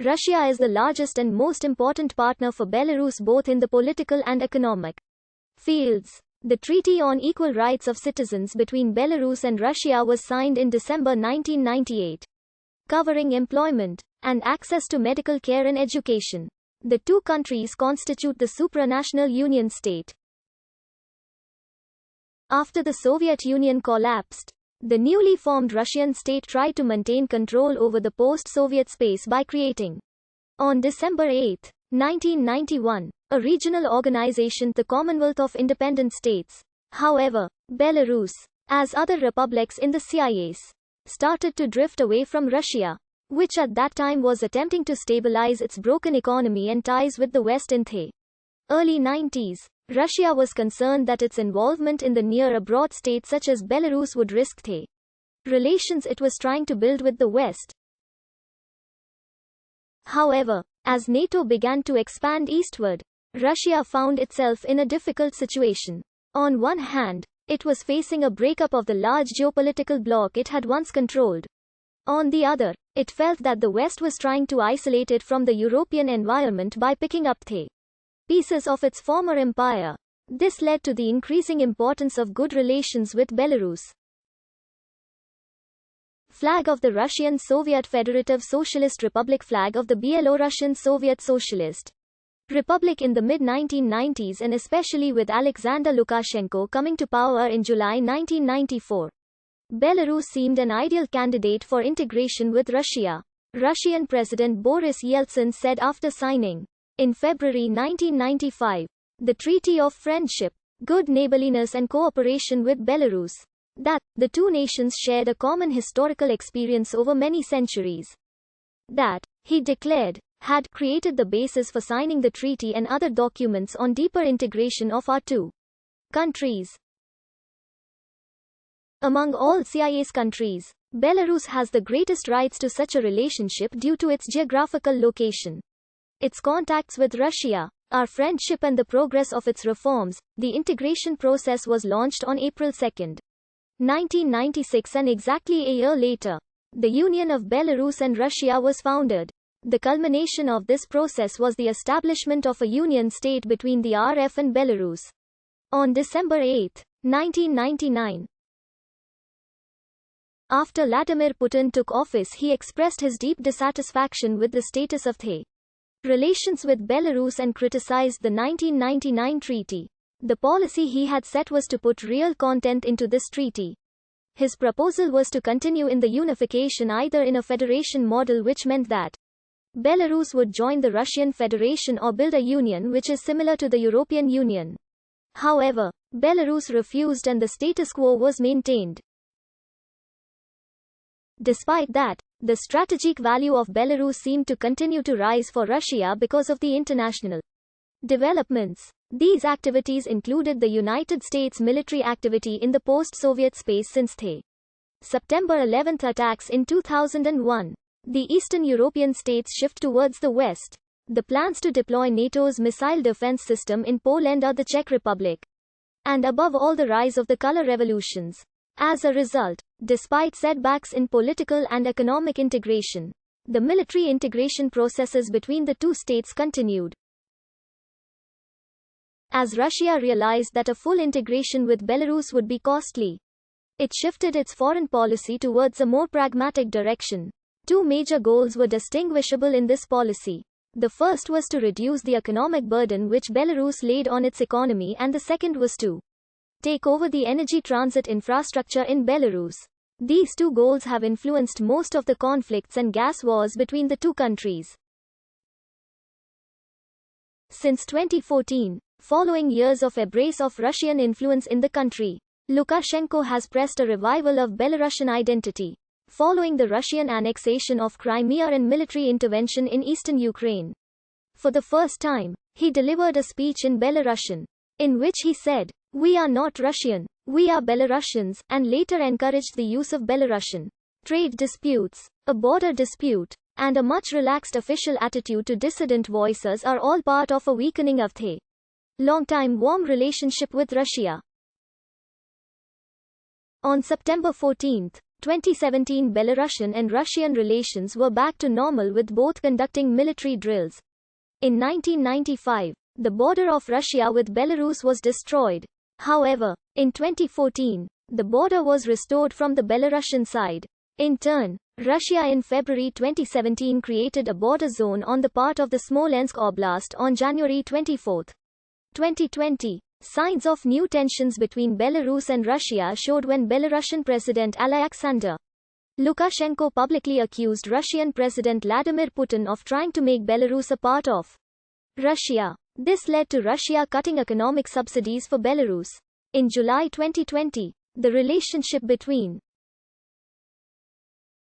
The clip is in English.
Russia is the largest and most important partner for Belarus both in the political and economic fields. The Treaty on Equal Rights of Citizens between Belarus and Russia was signed in December 1998, covering employment and access to medical care and education. The two countries constitute the supranational Union state. After the Soviet Union collapsed, the newly formed Russian state tried to maintain control over the post-Soviet space by creating, on December 8, 1991, a regional organization, the Commonwealth of Independent States. However, Belarus, as other republics in the CIS, started to drift away from Russia, which at that time was attempting to stabilize its broken economy and ties with the West in the early 90s. Russia was concerned that its involvement in the near-abroad state such as Belarus would risk the relations it was trying to build with the West. However, as NATO began to expand eastward, Russia found itself in a difficult situation. On one hand, it was facing a breakup of the large geopolitical bloc it had once controlled. On the other, it felt that the West was trying to isolate it from the European environment by picking up the pieces of its former empire. This led to the increasing importance of good relations with Belarus. Flag of the Russian Soviet Federative Socialist Republic. Flag of the Belarusian Soviet Socialist Republic. In the mid-1990s and especially with Alexander Lukashenko coming to power in July 1994, Belarus seemed an ideal candidate for integration with Russia. Russian President Boris Yeltsin said after signing, in February 1995, the Treaty of Friendship, Good Neighborliness and Cooperation with Belarus, that the two nations shared a common historical experience over many centuries. That, he declared, had created the basis for signing the treaty and other documents on deeper integration of our two countries. Among all CIS countries, Belarus has the greatest rights to such a relationship due to its geographical location, its contacts with Russia, our friendship and the progress of its reforms. The integration process was launched on April 2, 1996, and exactly a year later, the Union of Belarus and Russia was founded. The culmination of this process was the establishment of a union state between the RF and Belarus on December 8, 1999. After Vladimir Putin took office, he expressed his deep dissatisfaction with the status of the relations with Belarus and criticized the 1999 treaty. The policy he had set was to put real content into this treaty. His proposal was to continue in the unification either in a federation model, which meant that Belarus would join the Russian Federation, or build a union which is similar to the European Union. However, Belarus refused and the status quo was maintained. Despite that, the strategic value of Belarus seemed to continue to rise for Russia because of the international developments. These activities included the United States military activity in the post-Soviet space since the September 11 attacks in 2001. The Eastern European states shift towards the West. The plans to deploy NATO's missile defense system in Poland or the Czech Republic. And above all, the rise of the color revolutions. As a result, despite setbacks in political and economic integration, the military integration processes between the two states continued. As Russia realized that a full integration with Belarus would be costly, it shifted its foreign policy towards a more pragmatic direction. Two major goals were distinguishable in this policy. The first was to reduce the economic burden which Belarus laid on its economy, and the second was to take over the energy transit infrastructure in Belarus. These two goals have influenced most of the conflicts and gas wars between the two countries. Since 2014, following years of embrace of Russian influence in the country, Lukashenko has pressed a revival of Belarusian identity. Following the Russian annexation of Crimea and military intervention in eastern Ukraine, for the first time, he delivered a speech in Belarusian, in which he said, "We are not Russian, we are Belarusians," and later encouraged the use of Belarusian. Trade disputes, a border dispute, and a much relaxed official attitude to dissident voices are all part of a weakening of the long-time warm relationship with Russia. On September 14, 2017 Belarusian and Russian relations were back to normal with both conducting military drills. In 1995, the border of Russia with Belarus was destroyed. However, in 2014, the border was restored from the Belarusian side. In turn, Russia in February 2017 created a border zone on the part of the Smolensk Oblast on January 24, 2020. Signs of new tensions between Belarus and Russia showed when Belarusian President Alexander Lukashenko publicly accused Russian President Vladimir Putin of trying to make Belarus a part of Russia. This led to Russia cutting economic subsidies for Belarus. In July 2020, the relationship between